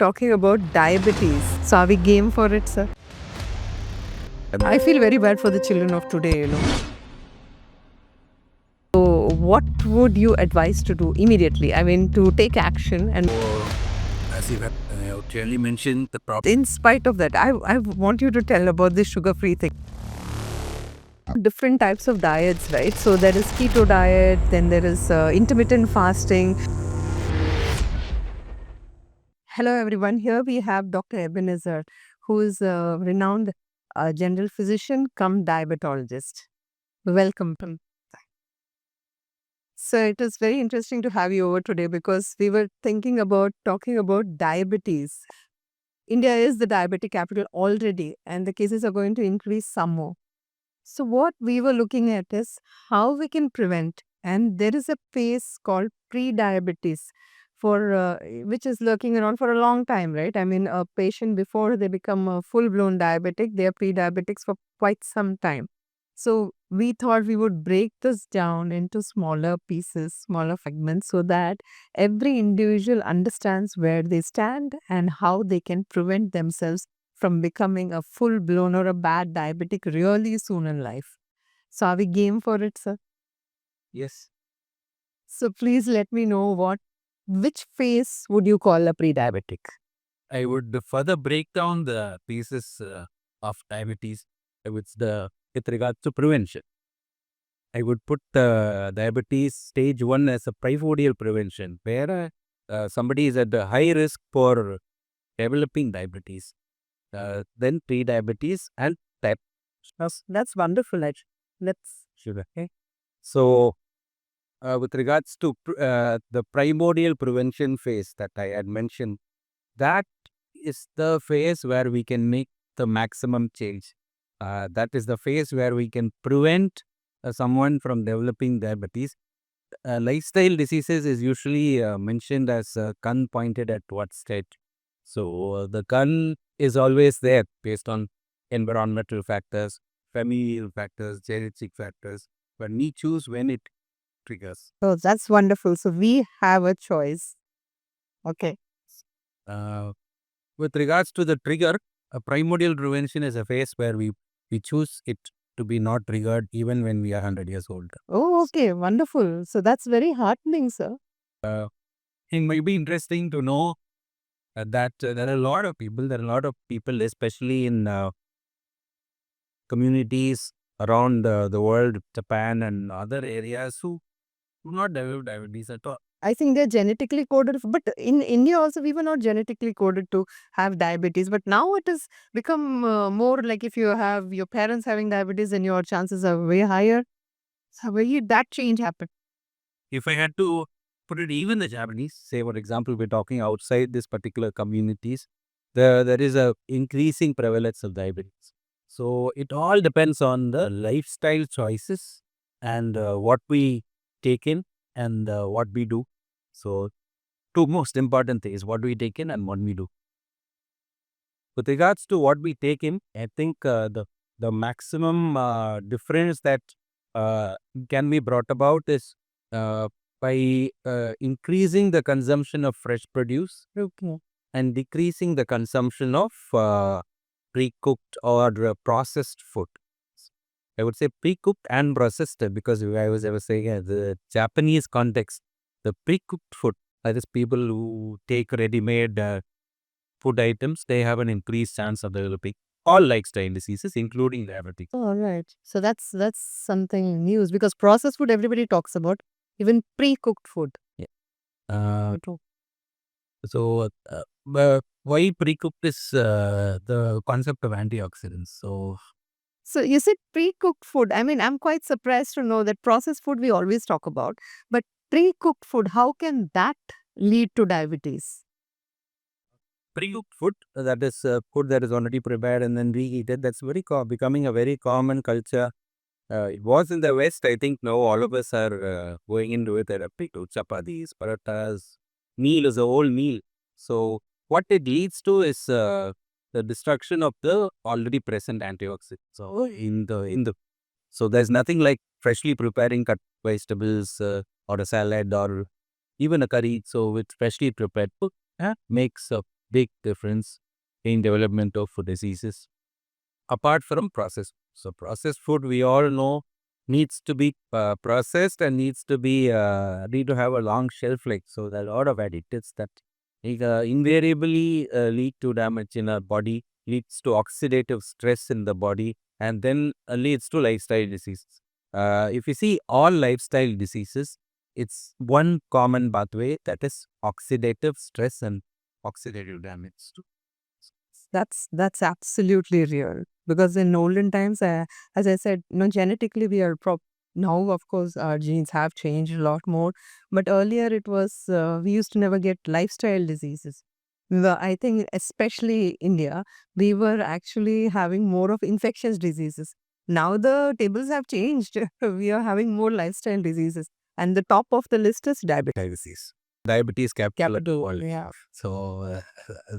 talking about diabetes. So are we game for it, sir? I feel very bad for the children of today. So what would you advise to do immediately? I mean, to take action and As you have clearly mentioned, the problem. in spite of that, I want you to tell about this sugar-free thing. Different types of diets, right? So there is keto diet, then there is intermittent fasting. Hello, everyone. Here we have Dr. Ebenezer, who is a renowned general physician come diabetologist. Welcome. So it is very interesting to have you over today because we were thinking about talking about diabetes. India is the diabetic capital already, and the cases are going to increase some more. So what we were looking at is how we can prevent, and there is a phase called pre-diabetes for which is lurking around for a long time, right? I mean, a patient before they become a full-blown diabetic, they are pre-diabetics for quite some time. So we thought we would break this down into smaller pieces, smaller fragments, so that every individual understands where they stand and how they can prevent themselves from becoming a full blown or a bad diabetic really soon in life. So are we game for it, sir? Yes. So please let me know which phase would you call a pre-diabetic? I would further break down the pieces of diabetes with regards to prevention. I would put diabetes stage 1 as a primordial prevention, where somebody is at the high risk for developing diabetes, then pre-diabetes and type That's wonderful. Let's sugar. Okay. So, with regards to the primordial prevention phase that I had mentioned, that is the phase where we can make the maximum change. That is the phase where we can prevent someone from developing diabetes. Lifestyle diseases is usually mentioned as gun pointed at what state. So the gun is always there based on environmental factors, familial factors, genetic factors, but we choose when it triggers. Oh, that's wonderful. So we have a choice. Okay. Uh, with regards to the trigger, a primordial prevention is a phase where we choose it to be not triggered even when we are 100 years old. Oh, okay. Wonderful. So that's very heartening, sir. It might be interesting to know that there are a lot of people, especially in communities around the world, Japan and other areas, who do not develop diabetes at all. I think they're genetically coded, but in India also we were not genetically coded to have diabetes. But now it has become more like if you have your parents having diabetes, then your chances are way higher. So where did that change happen? If I had to put it, even the Japanese, say for example, we're talking outside this particular communities, there is a increasing prevalence of diabetes. So it all depends on the lifestyle choices and what we take in and what we do. So two most important things, what we take in and what we do. With regards to what we take in, I think the maximum difference that uh, can be brought about is uh, by increasing the consumption of fresh produce Okay. and decreasing the consumption of pre-cooked or processed food. I would say pre-cooked and processed because I was saying the Japanese context, the pre-cooked food, that is people who take ready-made food items, they have an increased chance of developing all lifestyle diseases, including diabetes. All right. So that's something news because processed food everybody talks about, even pre-cooked food. Yeah. Uh, True. so, why pre-cooked is the concept of antioxidants. So, So you said pre-cooked food. I mean, I'm quite surprised to know that processed food we always talk about, but pre-cooked food, how can that lead to diabetes? pre-cooked food, that is food that is already prepared and then reheated, that's becoming a very common culture. It was in the West. I think now all of us are going into it. There are chapatis, parathas. Meal is a whole meal. So what it leads to is the destruction of the already present antioxidants. So so there's nothing like freshly preparing cut vegetables or a salad or even a curry. So with freshly prepared food makes big difference in development of diseases apart from processed. So processed food, we all know, needs to be processed and needs to be need to have a long shelf life. So there are a lot of additives that invariably lead to damage in our body, leads to oxidative stress in the body, and then leads to lifestyle diseases. If you see all lifestyle diseases, it's one common pathway, that is oxidative stress and oxidative damage. That's absolutely real because in olden times, as I said, genetically we are now of course our genes have changed a lot more, but earlier it was we used to never get lifestyle diseases. I think especially India, we were actually having more of infectious diseases. Now the tables have changed. We are having more lifestyle diseases, and the top of the list is diabetes. Diabetes capital of the Capital, world. yeah. So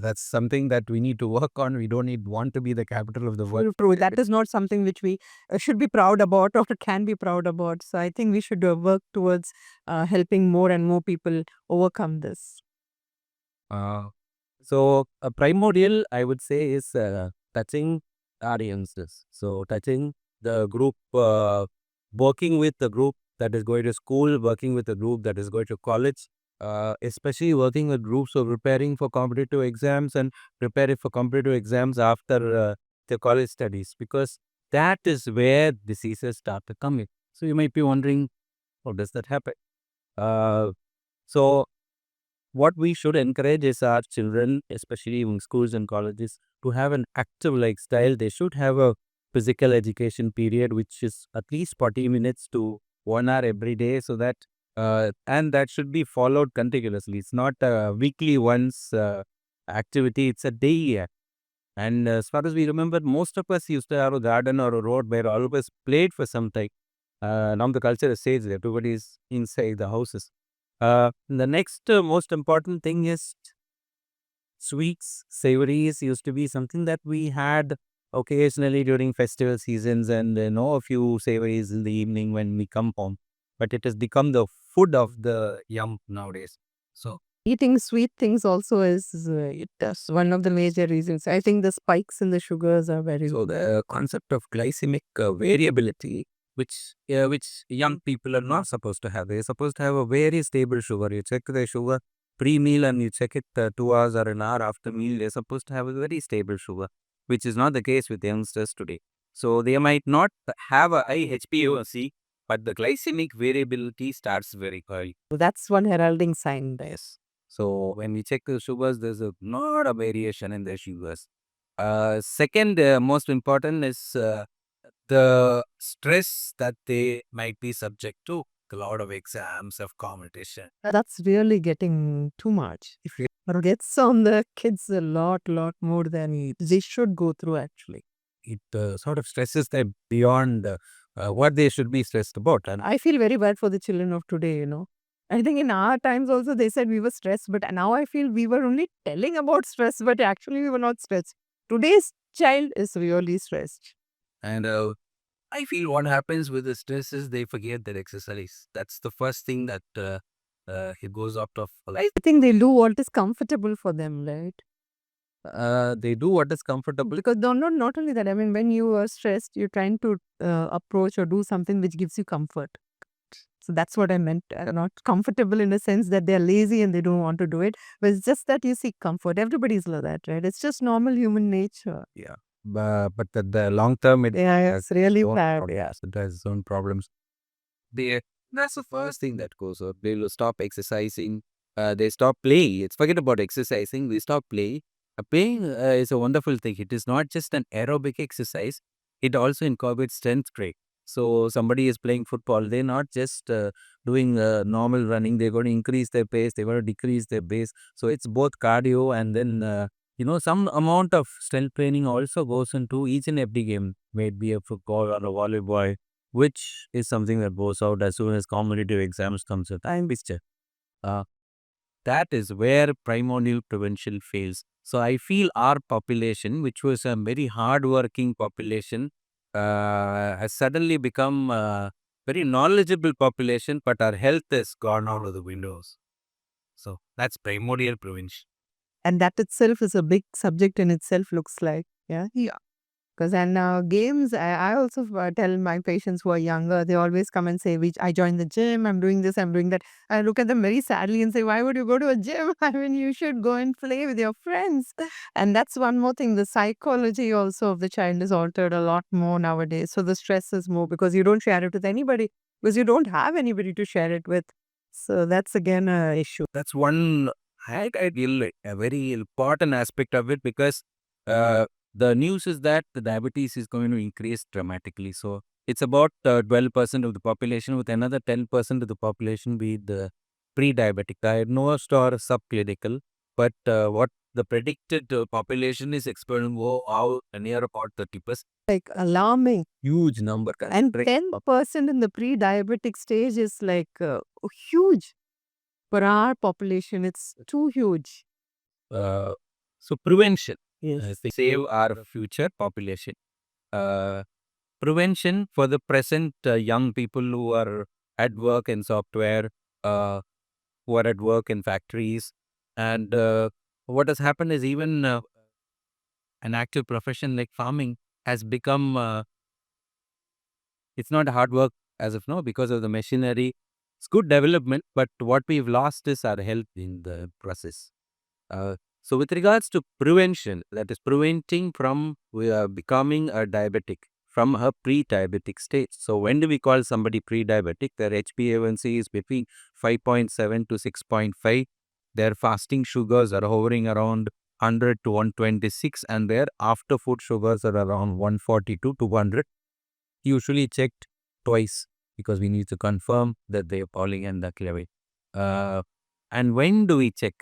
that's something that we need to work on. We don't want to be the capital of the world. True. That is not something which we should be proud about or can be proud about. So I think we should work towards helping more and more people overcome this. Uh, so a primordial, I would say, is touching audiences. So touching the group, working with the group that is going to school, working with the group that is going to college, especially working with groups who are preparing for competitive exams and preparing for competitive exams after the college studies, because that is where diseases start to come in. So you might be wondering, how does that happen? Uh, so what we should encourage is our children, especially in schools and colleges, to have an active lifestyle. They should have a physical education period, which is at least 40 minutes to 1 hour every day, so that and that should be followed continuously. It's not a weekly once activity; it's a day. And as far as we remember, most of us used to have a garden or a road where all of us played for some time. Now the culture has changed. Everybody is inside the houses. The next most important thing is sweets, savories used to be something that we had occasionally during festival seasons, and a few savories in the evening when we come home. But it has become the food of the young nowadays. So Eating sweet things also is that's one of the major reasons. I think the spikes in the sugars are very. So the concept of glycemic variability, which young people are not supposed to have. They're supposed to have a very stable sugar. You check the sugar pre-meal and you check it 2 hours or an hour after meal. They're supposed to have a very stable sugar, which is not the case with youngsters today. So they might not have a high HbA1c, but the glycemic variability starts very early. That's one heralding sign there. Yes. So when we check the sugars, there's a lot of variation in the sugars. Second, most important is the stress that they might be subject to. A lot of exams of competition. That's really getting too much. If it, Or gets on the kids a lot more than they should go through actually. it sort of stresses them beyond what they should be stressed about. And I feel very bad for the children of today. I think in our times also they said we were stressed, but now I feel we were only telling about stress, but actually we were not stressed. Today's child is really stressed. and I feel what happens with the stress is they forget their exercise. That's the first thing that it goes out of life. I think they do what is comfortable for them, right? They do what is comfortable. Because not only that, I mean, when you are stressed, you're trying to approach or do something which gives you comfort. So that's what I meant. Not comfortable in a sense that they're lazy and they don't want to do it, but it's just that you seek comfort. Everybody's like that, right? It's just normal human nature. Yeah. But the long term, it Yeah, has it's really its own bad. Yeah. problems. It has its own problems. They That's the first thing that goes up. They will stop exercising. They stop playing. It's forget about exercising. They stop playing. Playing is a wonderful thing. It is not just an aerobic exercise. It also incorporates strength training. So somebody is playing football. They're not just doing normal running. They're going to increase their pace. They're going to decrease their pace. So it's both cardio and then some amount of strength training also goes into each and every game. May it be a football or a volleyball, which is something that goes out as soon as competitive exams comes out. I'm Mr. Uh, that is where primordial prevention fails. So I feel our population, which was a very hard-working population, has suddenly become a very knowledgeable population, but our health has gone out of the windows. So that's primordial prevention. And that itself is a big subject in itself, looks like. Yeah. Yeah. Because and games, I also tell my patients who are younger, they always come and say, "Which I joined the gym, I'm doing this, I'm doing that." I look at them very sadly and say, "Why would you go to a gym? I mean, you should go and play with your friends." And that's one more thing. The psychology also of the child is altered a lot more nowadays. So the stress is more because you don't share it with anybody because you don't have anybody to share it with. So that's again a issue. That's one I feel a very important aspect of it because the news is that the diabetes is going to increase dramatically. So it's about 12% of the population, with another 10% of the population be the pre-diabetic, diagnosed or subclinical. But what the predicted population is expected to go out near about 30%. Like alarming. Huge number. And Correct. 10% in the pre-diabetic stage is like huge for our population. It's too huge. Uh, so prevention Yes. to save our future population. Uh, Prevention for the present young people who are at work in software, uh, who are at work in factories. And what has happened is even an active profession like farming has become, it's not hard work as of now because of the machinery. It's good development, but what we've lost is our health in the process. Uh, so, with regards to prevention, that is preventing from becoming a diabetic from a pre-diabetic stage. So, when do we call somebody pre-diabetic? Their HbA1c is between 5.7 to 6.5. Their fasting sugars are hovering around 100 to 126, and their after food sugars are around 140 to 200. Usually checked twice because we need to confirm that they are falling in the cleavage. And when do we check?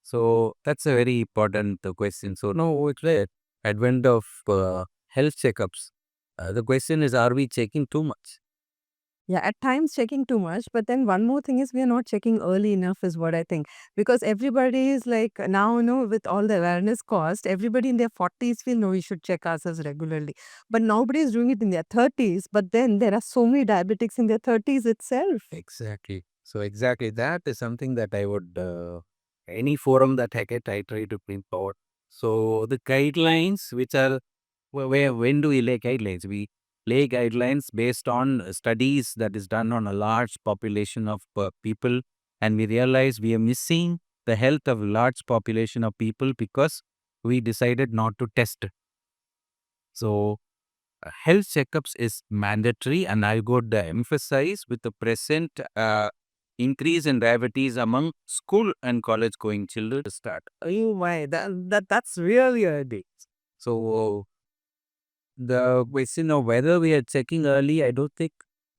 So that's a very important question. So now it's the advent of health checkups. The question is, are we checking too much? Yeah, at times checking too much. But then one more thing is we are not checking early enough, is what I think. Because everybody is like now, with all the awareness cost, everybody in their 40s feel no, we should check ourselves regularly. But nobody is doing it in their 30s. But then there are so many diabetics in their 30s itself. Exactly. So exactly that is something that I would any forum that I get, I try to bring forward. So the guidelines, which are where when do we lay guidelines? We lay guidelines based on studies that is done on a large population of people, and we realize we are missing the health of a large population of people because we decided not to test. So health checkups is mandatory, and I would emphasize with the present increase in diabetes among school and college going children to start. Oh my, that's really a day. So the question of whether we are checking early, I don't think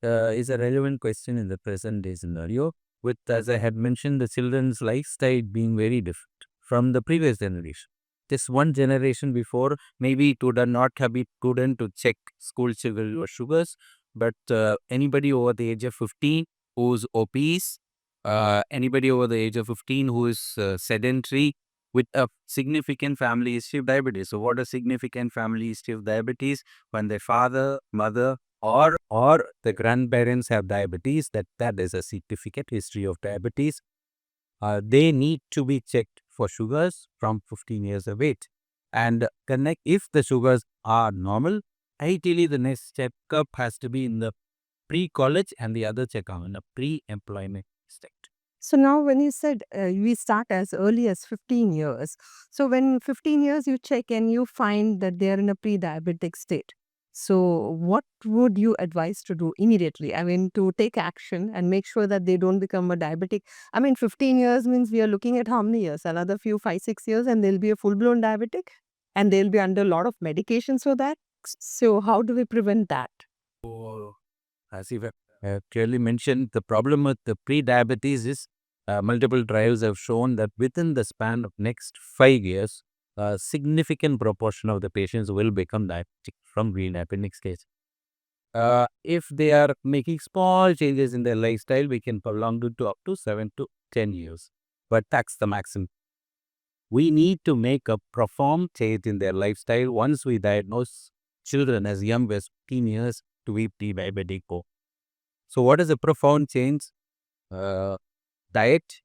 is a relevant question in the present day scenario. With, as I had mentioned, the children's lifestyle being very different from the previous generation. Just one generation before, maybe it would not have been prudent to check school children sugars, but anybody over the age of 15 who's obese, anybody over the age of 15 who is sedentary, with a significant family history of diabetes. So, what a significant family history of diabetes when their father, mother, or the grandparents have diabetes, that is a significant history of diabetes. They need to be checked for sugars from 15 years of age, and connect if the sugars are normal. Ideally, the next checkup has to be in the pre-college, and the other checkup in the pre-employment state. So now when you said we start as early as 15 years, so when 15 years you check and you find that they are in a pre-diabetic state, so what would you advise to do immediately? I mean, to take action and make sure that they don't become a diabetic. I mean, 15 years means we are looking at how many years? Another few, 5, 6 years, and they'll be a full-blown diabetic and they'll be under a lot of medications for that. So how do we prevent that? So, as you have clearly mentioned, the problem with the pre-diabetes is multiple trials have shown that within the span of next 5 years, a significant proportion of the patients will become diabetic from pre-diabetic stage. If they are making small changes in their lifestyle, we can prolong it to up to 7 to 10 years. But that's the maximum. We need to make a profound change in their lifestyle once we diagnose children as young as 15 years to be pre-diabetic. So, what is a profound change? Diet,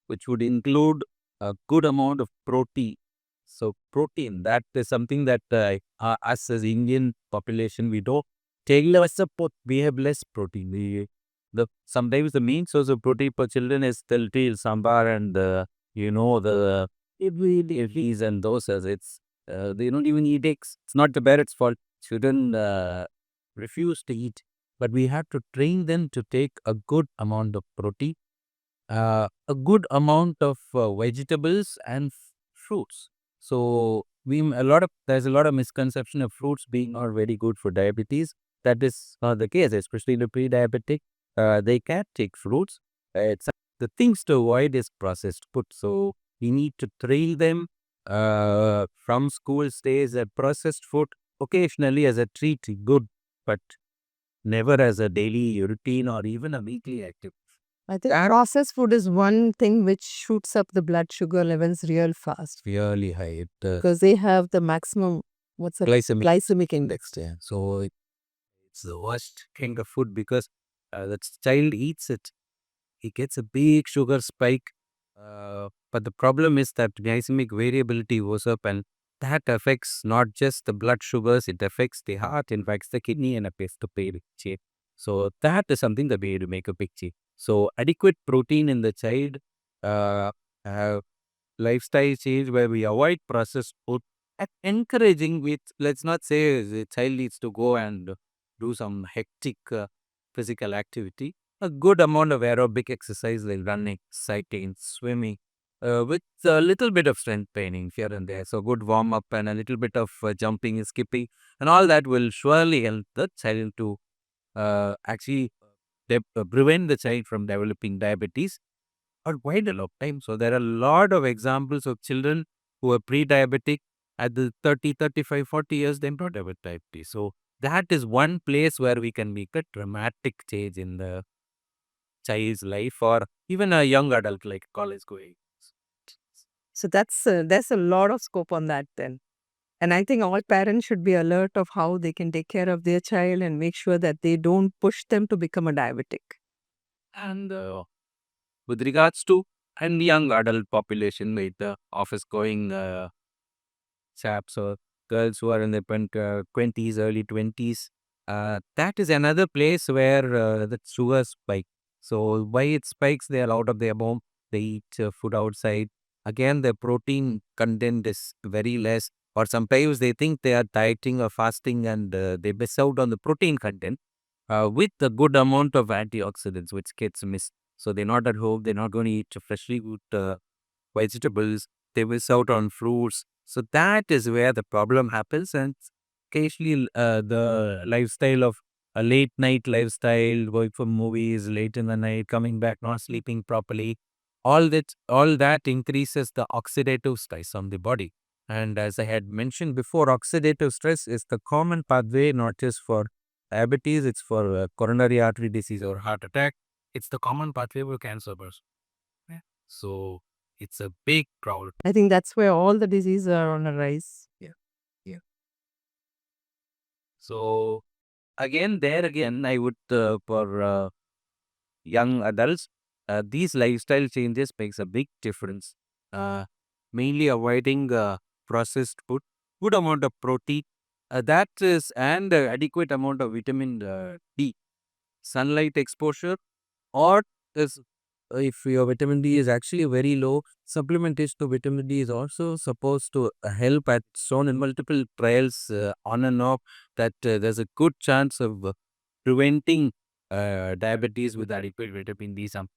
which would include a good amount of protein. So protein, that is something that us as Indian population, we don't take less support. We have less protein. Sometimes the main source of protein for children is tiltil, sambar, and the idlis and dosas. They don't even eat eggs. It's not the parents' fault. Children refuse to eat, but we have to train them to take a good amount of protein, a good amount of vegetables and fruits. So there's a lot of misconception of fruits being not very good for diabetes. That is not the case, especially the pre-diabetic. They can take fruits. It's the things to avoid is processed food. So we need to train them from school days at processed food occasionally as a treat, good, but never as a daily routine or even a weekly activity. I think processed food is one thing which shoots up the blood sugar levels real fast Really high. because they have the maximum, what's the glycemic index. Yeah. So it's the worst kind of food because the child eats it, he gets a big sugar spike. But the problem is that glycemic variability goes up, and that affects not just the blood sugars, it affects the heart, infects the kidney, and affects the pH. So that is something that we have to make a big change. So adequate protein in the child, uh, uh, lifestyle change where we avoid processed food, and encouraging with, let's not say the child needs to go and do some hectic physical activity, a good amount of aerobic exercise like running, cycling, swimming, with a little bit of strength training here and there. So good warm up and a little bit of jumping and skipping, and all that will surely help the child to actually prevent the child from developing diabetes or quite a lot of time. So there are a lot of examples of children who are pre-diabetic at the 30, 35, 40 years, they don't have a diabetes. So that is one place where we can make a dramatic change in the child's life or even a young adult like college going. So there's a lot of scope on that then. And I think all parents should be alert of how they can take care of their child and make sure that they don't push them to become a diabetic. And with regards to and young adult population with the office going chaps or girls who are in their 20s, early 20s. That is another place where the sugar spike. So why it spikes? They are out of their home. They eat food outside. Again, the protein content is very less. Or sometimes they think they are dieting or fasting and they miss out on the protein content with a good amount of antioxidants, which kids miss. So they're not at home. They're not going to eat freshly cooked vegetables, they miss out on fruits. So that is where the problem happens. And occasionally, the lifestyle of a late night lifestyle, going for movies late in the night, coming back, not sleeping properly, all that increases the oxidative stress on the body. And as I had mentioned before, oxidative stress is the common pathway, not just for diabetes, it's for coronary artery disease or heart attack. It's the common pathway for cancer. Yeah. So it's a big problem. I think that's where all the diseases are on a rise. Yeah. Yeah. So there again, I would for young adults, these lifestyle changes makes a big difference. Uh, Mainly avoiding processed food, good amount of protein, that is, and adequate amount of vitamin D, sunlight exposure, or is if your vitamin D is actually very low, supplementation to vitamin D is also supposed to help. At shown in multiple trials on and off that there's a good chance of preventing diabetes with adequate vitamin D. Some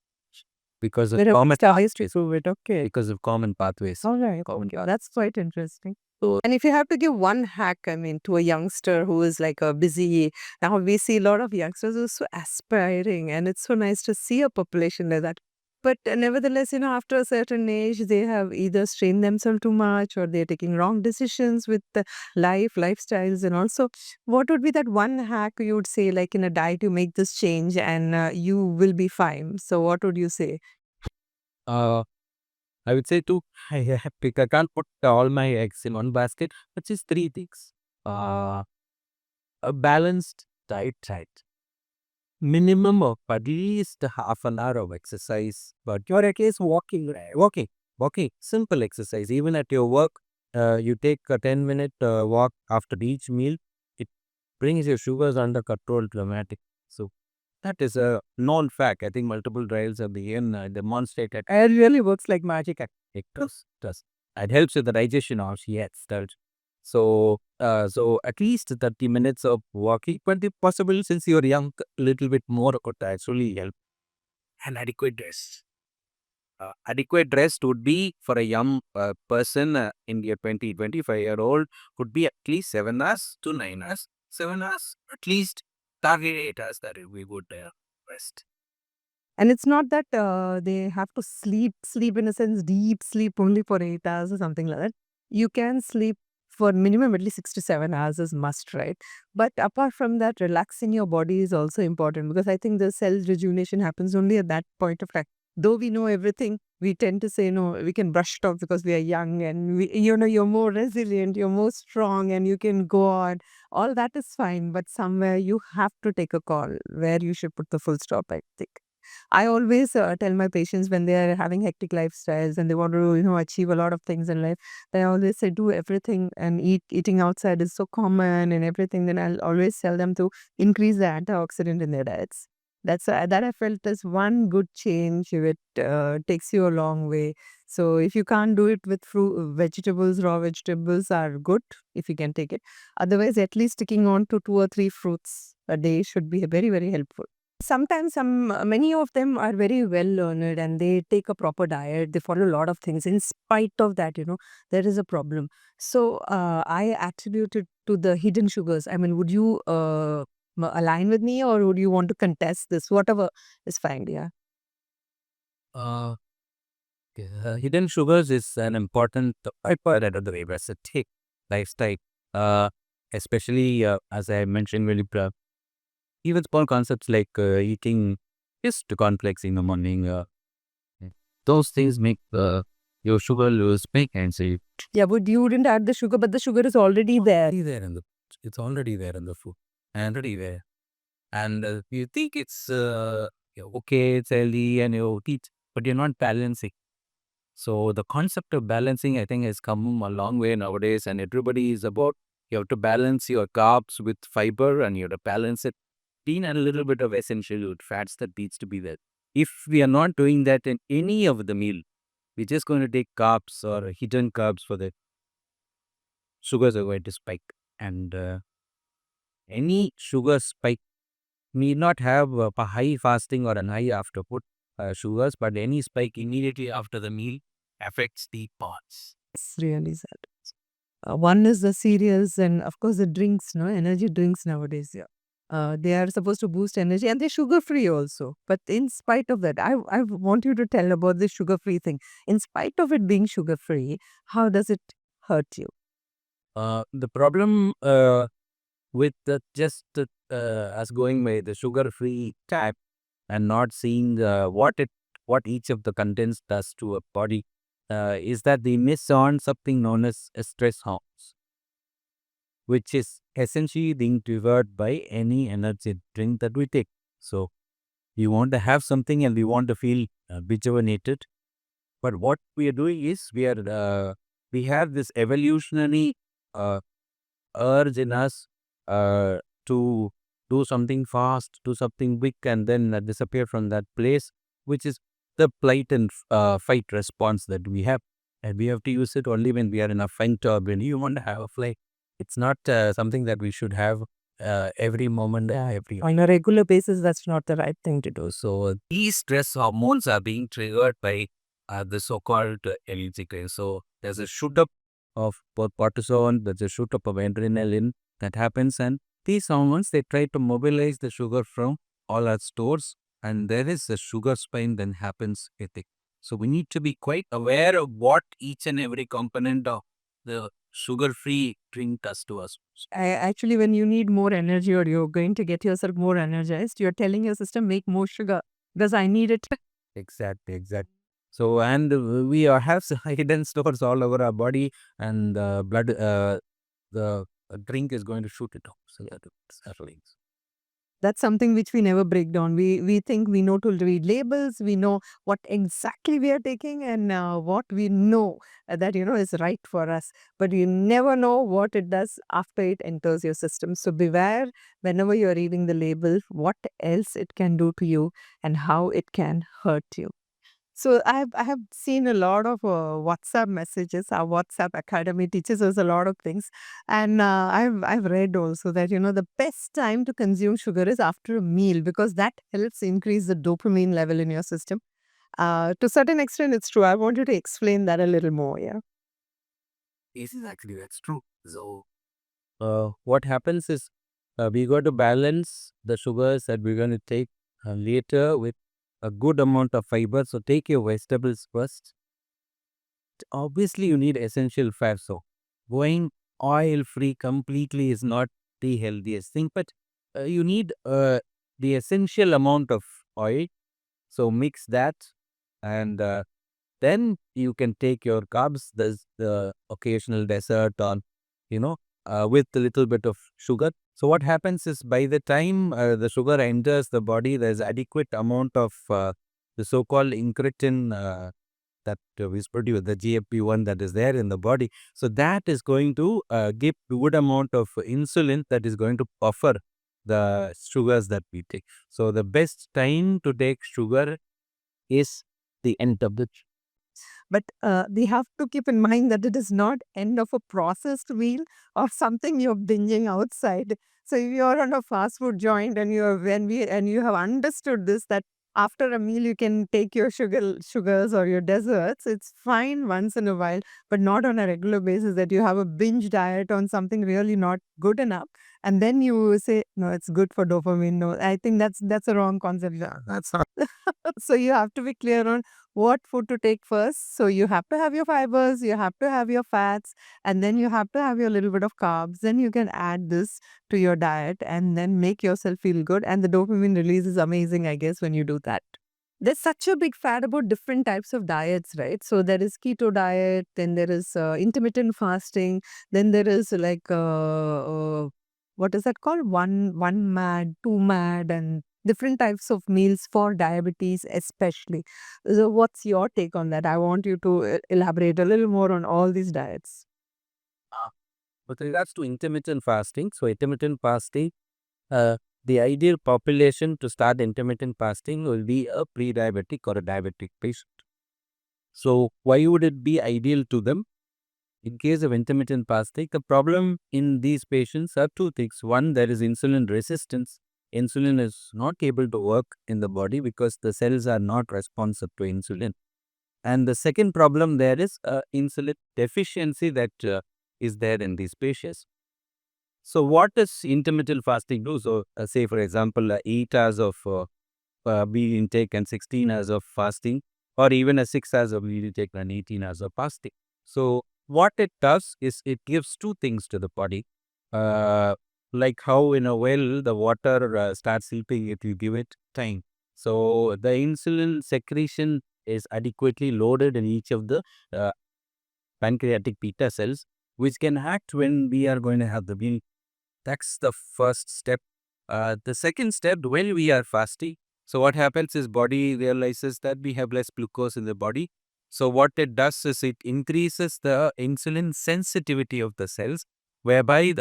because of Where common studies to prove it. Okay. because of common pathways. All right. Okay. That's quite interesting. So, and if you have to give one hack, I mean, to a youngster who is like a busy, now we see a lot of youngsters who are so aspiring, and it's so nice to see a population like that. But nevertheless, after a certain age, they have either strained themselves too much or they're taking wrong decisions with the lifestyles. And also, what would be that one hack you would say, like in a diet, you make this change and you will be fine? So, what would you say? Uh, I would say two. I can't put all my eggs in one basket, but just three things. Uh, a balanced diet. Minimum of at least half an hour of exercise, but your case walking, right? Walking. Walking, simple exercise. Even at your work, you take a 10-minute walk after each meal. It brings your sugars under control dramatic. So that is a known fact. I think multiple trials have been demonstrated. It really works like magic. It does. It helps with the digestion also. Yes, does. So at least 30 minutes of walking, but if possible, since you're young, a little bit more could actually help. And adequate rest. Adequate rest would be for a young person in your 25-year-old could be at least 7 hours to 9 hours. 7 hours, at least target 8 hours that we would rest. And it's not that they have to sleep in a sense, deep sleep only for 8 hours or something like that. You can sleep for minimum at least 6 to 7 hours is must, right? But apart from that, relaxing your body is also important because I think the cell rejuvenation happens only at that point of time. Though we know everything, we tend to say, no, we can brush it off because we are young and you're more resilient, you're more strong and you can go on. All that is fine. But somewhere you have to take a call where you should put the full stop, I think. I always tell my patients when they are having hectic lifestyles and they want to, achieve a lot of things in life, they always say do everything and eating outside is so common and everything. Then I'll always tell them to increase the antioxidant in their diets. That I felt is one good change. It takes you a long way. So if you can't do it with fruit, vegetables, raw vegetables are good if you can take it. Otherwise, at least sticking on to 2 or 3 fruits a day should be very, very helpful. Sometimes many of them are very well learned and they take a proper diet. They follow a lot of things. In spite of that, there is a problem. So I attribute it to the hidden sugars. I mean, would you align with me or would you want to contest this? Whatever is fine. Yeah. Uh, Hidden sugars is an important part of the way take lifestyle, uh, especially as I mentioned, really, even small concepts like eating just cornflakes in the morning. Those things make your sugar lose big and say Yeah, but you wouldn't add the sugar, but the sugar is already there. it's already there in the food and already there. And you think it's okay, it's healthy, and you eat, but you're not balancing. So the concept of balancing, I think, has come a long way nowadays, and everybody is about you have to balance your carbs with fiber, and you have to balance it in a little bit of essential fats that needs to be there. If we are not doing that in any of the meal, we're just going to take carbs or hidden carbs for the sugars are going to spike, and any sugar spike need not have a high fasting or a high after food sugars, but any spike immediately after the meal affects the parts. It's really sad. One is the cereals and of course the drinks, no energy drinks nowadays. Yeah, they are supposed to boost energy and they're sugar free also. But in spite of that, I want you to tell about this sugar free thing. In spite of it being sugar free, how does it hurt you? The problem with just us going by the sugar-free type and not seeing what each of the contents does to a body is that they miss on something known as stress hormones, which is essentially being triggered by any energy drink that we take. So you want to have something and we want to feel rejuvenated. But what we are doing is we have this evolutionary uh, urge in us to do something fast, do something quick, and then disappear from that place, which is the flight and fight response that we have. And we have to use it only when we are in a fight or when you want to have a flight. It's not something that we should have every moment, every On a regular basis, that's not the right thing to do. so these stress hormones are being triggered by the so-called energy cravings. So there's a shoot up of cortisol, there's a shoot up of adrenaline that happens, and these hormones they try to mobilize the sugar from all our stores, and there is a sugar spike that happens with it. So we need to be quite aware of what each and every component of the sugar-free drink does to us. Actually, when you need more energy or you're going to get yourself more energized, you're telling your system make more sugar because I need it. Exactly, exactly. So, and we have hidden stores all over our body, and the drink is going to shoot it off. So, yeah, that's certainly. That's something which we never break down. We think we know to read labels, we know what exactly we are taking, and what we know that is right for us. But you never know what it does after it enters your system. So beware whenever you are reading the label, what else it can do to you and how it can hurt you. So I have seen a lot of WhatsApp messages. Our WhatsApp Academy teaches us a lot of things, and I've read also that the best time to consume sugar is after a meal because that helps increase the dopamine level in your system. To a certain extent, it's true. I want you to explain that a little more. Yeah. This is actually that's true. So what happens is we got to balance the sugars that we're going to take later with a good amount of fiber. So take your vegetables first. Obviously, you need essential fats. So going oil free completely is not the healthiest thing, but you need the essential amount of oil. So mix that, and then you can take your carbs. There's the occasional dessert on, with a little bit of sugar. So what happens is by the time the sugar enters the body, there's adequate amount of the so-called incretin that is produced, the GLP-1 that is there in the body. So that is going to give good amount of insulin that is going to buffer the sugars that we take. So the best time to take sugar is the end of the But we have to keep in mind that it is not end of a processed meal or something you're binging outside. So if you're on a fast food joint and you have understood this, that after a meal you can take your sugars or your desserts, it's fine once in a while, but not on a regular basis that you have a binge diet on something really not good enough. And then you say, no, it's good for dopamine. No, I think that's a wrong concept. Yeah, that's not. So you have to be clear on what food to take first. So you have to have your fibers, you have to have your fats, and then you have to have your little bit of carbs. Then you can add this to your diet and then make yourself feel good. And the dopamine release is amazing, I guess, when you do that. There's such a big fad about different types of diets, right? So there is keto diet, then there is intermittent fasting, then there is like what is that called? One mad, two mad, and different types of meals for diabetes, especially. So what's your take on that? I want you to elaborate a little more on all these diets. with regards to intermittent fasting. So intermittent fasting, uh, the ideal population to start intermittent fasting will be a pre-diabetic or a diabetic patient. So why would it be ideal to them? In case of intermittent fasting, the problem in these patients are two things. One, there is insulin resistance. Insulin is not able to work in the body because the cells are not responsive to insulin. And the second problem there is insulin deficiency that is there in these patients. So what does intermittent fasting do? So say for example, 8 hours of meal intake and 16 hours of fasting, or even a 6 hours of meal intake and 18 hours of fasting. So what it does is it gives two things to the body. Uh, like how in a well the water starts sleeping if you give it time. So the insulin secretion is adequately loaded in each of the uh, pancreatic beta cells, which can act when we are going to have the meal. That's the first step. The second step, when we are fasting, so what happens is body realizes that we have less glucose in the body. So what it does is it increases the insulin sensitivity of the cells, whereby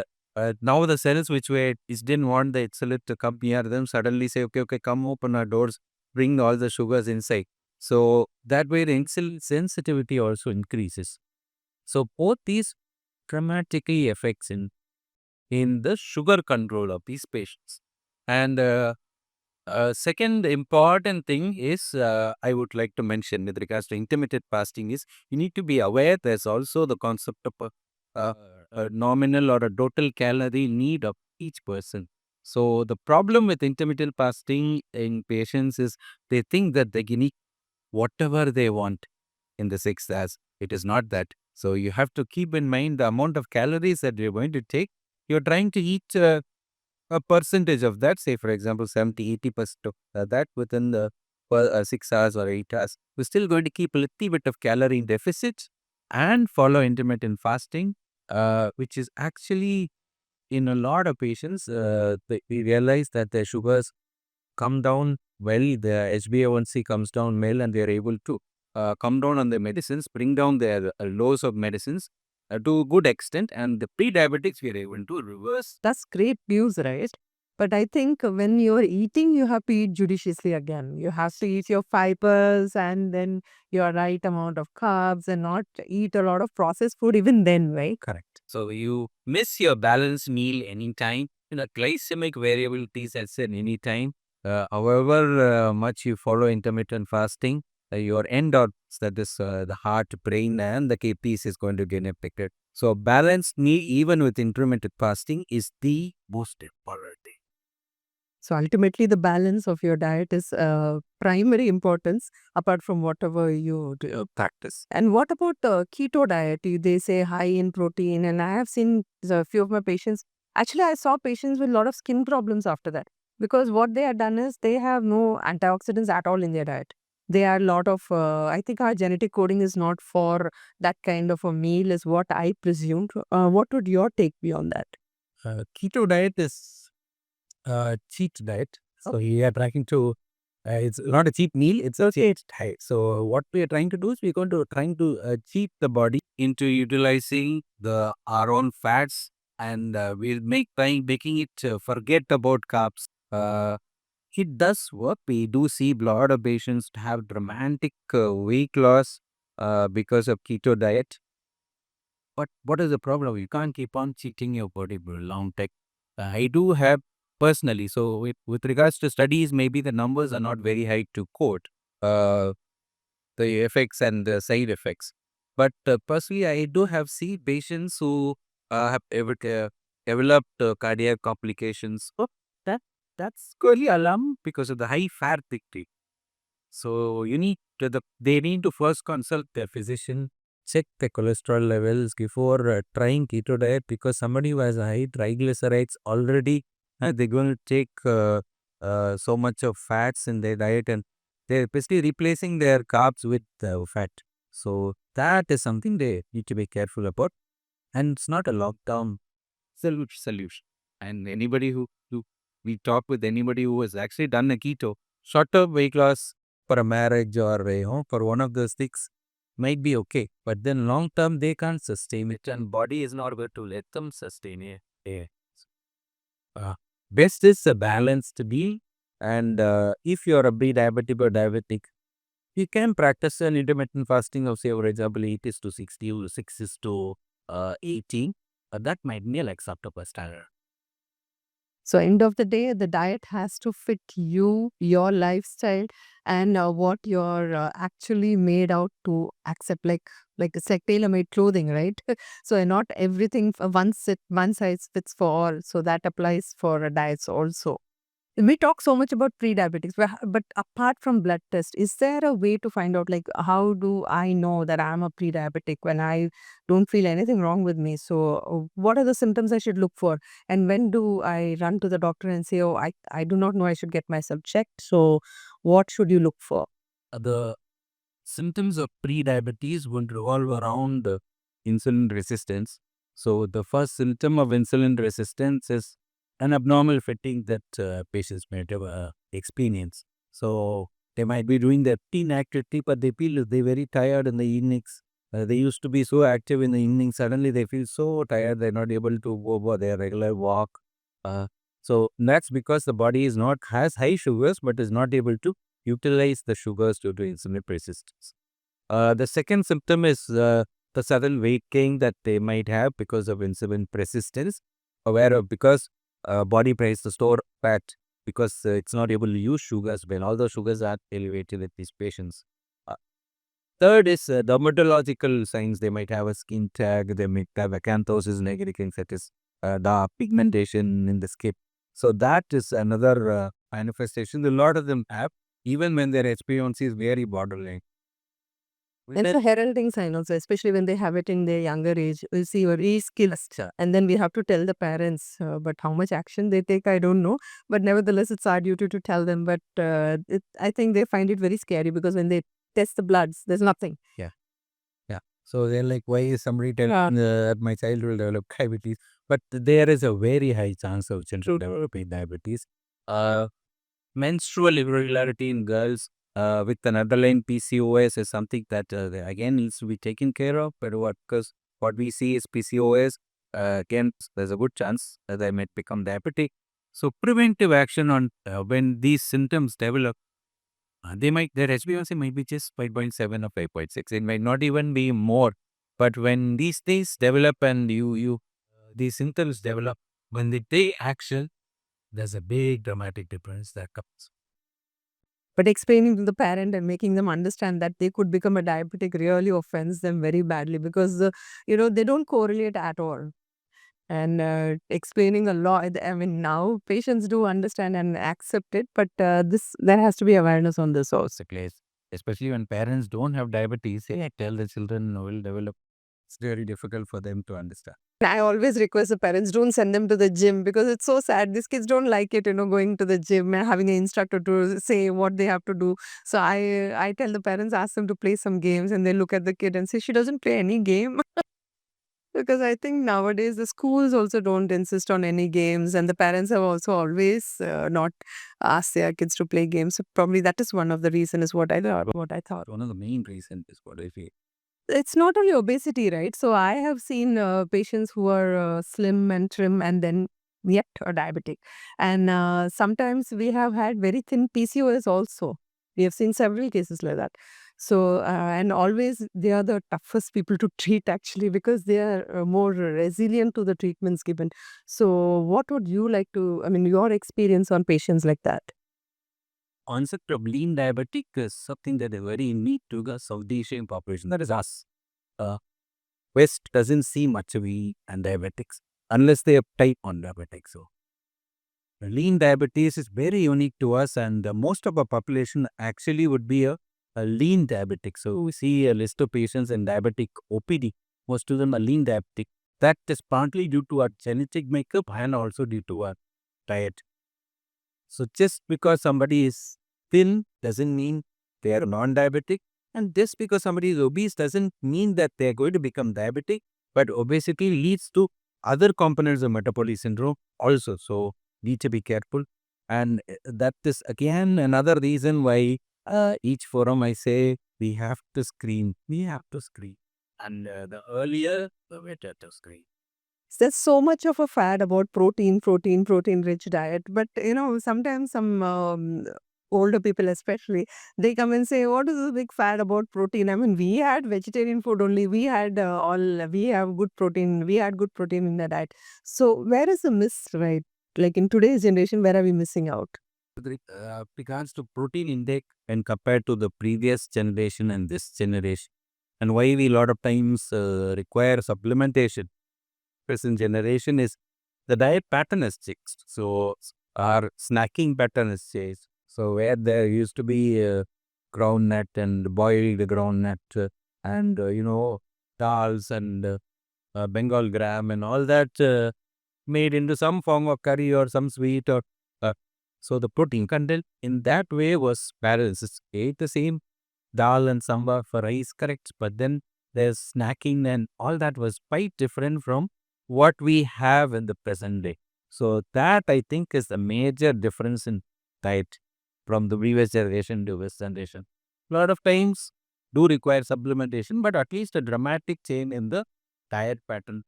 now the cells which didn't want the insulin to come near them suddenly say, okay, come open our doors, bring all the sugars inside. So that way the insulin sensitivity also increases. So both these dramatically affects in the sugar control of these patients. And second important thing is I would like to mention with regards to intermittent fasting is you need to be aware there's also the concept of a nominal or a total calorie need of each person. So the problem with intermittent fasting in patients is they think that they can eat whatever they want in the 6 hours. It is not that. So you have to keep in mind the amount of calories that you're going to take. You're trying to eat a percentage of that, say for example 70-80% of that within the 6 hours or 8 hours. We're still going to keep a little bit of calorie deficit and follow intermittent fasting, which is actually in a lot of patients, we realize that their sugars come down well, the HbA1c comes down well, and they are able to come down on their medicines, bring down their lows of medicines to a good extent, and the pre-diabetics we are able to reverse. That's great news, right? But I think when you're eating, you have to eat judiciously again. You have to eat your fibers and then your right amount of carbs and not eat a lot of processed food even then, right? Correct. So you miss your balanced meal anytime. Glycemic variability sets in anytime. However much you follow intermittent fasting, your end organs, that is the heart, brain, and the kidneys is going to get affected. So balanced meal, even with intermittent fasting, is the most important thing. So ultimately, the balance of your diet is primary importance apart from whatever you do. Practice. And what about the keto diet? They say high in protein, and I have seen a few of my patients. Actually, I saw patients with a lot of skin problems after that because what they had done is they have no antioxidants at all in their diet. They are a lot of, I think our genetic coding is not for that kind of a meal, is what I presumed. What would your take be on that? Keto diet is cheat diet. So we are trying to, it's not a cheap meal, it's a cheat diet. So what we are trying to do is we're going to trying to cheat the body into utilizing our own fats, and we'll making it forget about carbs. It does work. We do see a lot of patients have dramatic weight loss because of keto diet. But what is the problem? You can't keep on cheating your body for a long time. I do have personally, so with regards to studies, maybe the numbers are not very high to quote uh, the effects and the side effects. But personally, I do have seen patients who have developed cardiac complications. Oh, that that's really alarm because of the high fat intake. So they need to first consult their physician, check the cholesterol levels before trying keto diet, because somebody who has high triglycerides already, they're going to take so much of fats in their diet, and they're basically replacing their carbs with fat. So that is something they need to be careful about, and it's not a long-term solution. And we talk with anybody who has actually done a keto, short-term weight loss for a marriage or for one of those things might be okay, but then long term they can't sustain it, and body is not going to let them sustain it. Uh, Best is a balanced meal, and if you're a pre-diabetic or diabetic, you can practice an intermittent fasting of, say, for example, 8 is to 60 or 6 is to 18. That might be like acceptable standard. So end of the day, the diet has to fit you, your lifestyle, and what you're actually made out to accept. Like it's like tailor-made clothing, right? So not everything one size fits for all. So that applies for diets also. We talk so much about pre-diabetics, but apart from blood test, is there a way to find out, like, how do I know that I'm a pre-diabetic when I don't feel anything wrong with me? So, what are the symptoms I should look for? And when do I run to the doctor and say, oh, I do not know, I should get myself checked? So, what should you look for? The symptoms of pre-diabetes would revolve around insulin resistance. So the first symptom of insulin resistance is an abnormal fatigue that patients might have experience. So they might be doing their routine activity, but they feel they're very tired in the evenings. They used to be so active in the evening. Suddenly they feel so tired, they're not able to go for their regular walk. Uh, so that's because the body is not has high sugars, but is not able to utilize the sugars due to insulin resistance. The second symptom is the sudden weight gain that they might have because of insulin persistence, aware of because body tries to store fat because it's not able to use sugars when all the sugars are elevated in these patients. Uh, Third is dermatological signs. They might have a skin tag, they might have acanthosis nigricans, that is the pigmentation in the skin. So that is another manifestation. A lot of them have, even when their HbA1c is very borderline. And it's a heralding sign also, especially when they have it in their younger age. We see very skilled. And then we have to tell the parents, but how much action they take, I don't know. But nevertheless, it's our duty to tell them. But I think they find it very scary because when they test the bloods, there's nothing. Yeah. Yeah. So they're like, why is somebody telling that my child will develop diabetes? But there is a very high chance of children developing diabetes. Uh, Menstrual irregularity in girls with an underlying PCOS is something that again needs to be taken care of. But because what we see is PCOS, again, there's a good chance that they might become diabetic. So preventive action on when these symptoms develop, they might their HbA1c might be just 5.7 or 5.6. It might not even be more. But when these things develop and these symptoms develop, when they take action, there's a big dramatic difference that comes. But explaining to the parent and making them understand that they could become a diabetic really offends them very badly because, they don't correlate at all. And explaining a lot, I mean, now patients do understand and accept it, but there has to be awareness on this also. Place, especially when parents don't have diabetes, hey, I tell the children will develop. It's very difficult for them to understand. I always request the parents, don't send them to the gym because it's so sad. These kids don't like it, going to the gym and having an instructor to say what they have to do. So I tell the parents, ask them to play some games, and they look at the kid and say, she doesn't play any game. Because I think nowadays the schools also don't insist on any games, and the parents have also always not asked their kids to play games. So probably that is one of the reasons, is what I thought. One of the main reasons is what I feel. It's not only obesity, right? So I have seen patients who are slim and trim and then yet are diabetic. And sometimes we have had very thin PCOS also. We have seen several cases like that. So, and always they are the toughest people to treat actually because they are more resilient to the treatments given. So, what would you like to, I mean, your experience on patients like that? Concept of lean diabetic is something that is very unique to the South Asian population. That is us. Uh, West doesn't see much of we and diabetics unless they have type 1 diabetics. So lean diabetes is very unique to us, and most of our population actually would be a lean diabetic. So we see a list of patients in diabetic OPD. Most of them are lean diabetic. That is partly due to our genetic makeup and also due to our diet. So just because somebody is thin doesn't mean they are non-diabetic, and just because somebody is obese doesn't mean that they are going to become diabetic. But obesity leads to other components of metabolic syndrome also. So need to be careful, and that is again another reason why each forum I say we have to screen. We have to screen, and the earlier the better to screen. There's so much of a fad about protein rich diet. But, sometimes some older people, especially, they come and say, what is this big fad about protein? I mean, we had vegetarian food only. We had we have good protein. We had good protein in the diet. So, where is the miss, right? Like in today's generation, where are we missing out? With regards to protein intake when compared to the previous generation and this generation, and why we a lot of times require supplementation present generation is the diet pattern has changed. So our snacking pattern has changed. So where there used to be groundnut and boiled groundnut and dals and Bengal gram and all that made into some form of curry or some sweet or uh, so the protein content in that way was balanced. It's ate the same dal and sambar for rice, correct? But then there's snacking and all that was quite different from what we have in the present day. So that I think is the major difference in diet from the previous generation to this generation. A lot of times do require supplementation, but at least a dramatic change in the diet pattern.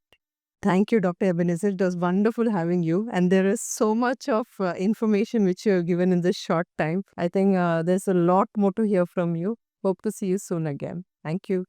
Thank you, Dr. Ebenezer. It was wonderful having you. And there is so much of information which you have given in this short time. I think there's a lot more to hear from you. Hope to see you soon again. Thank you.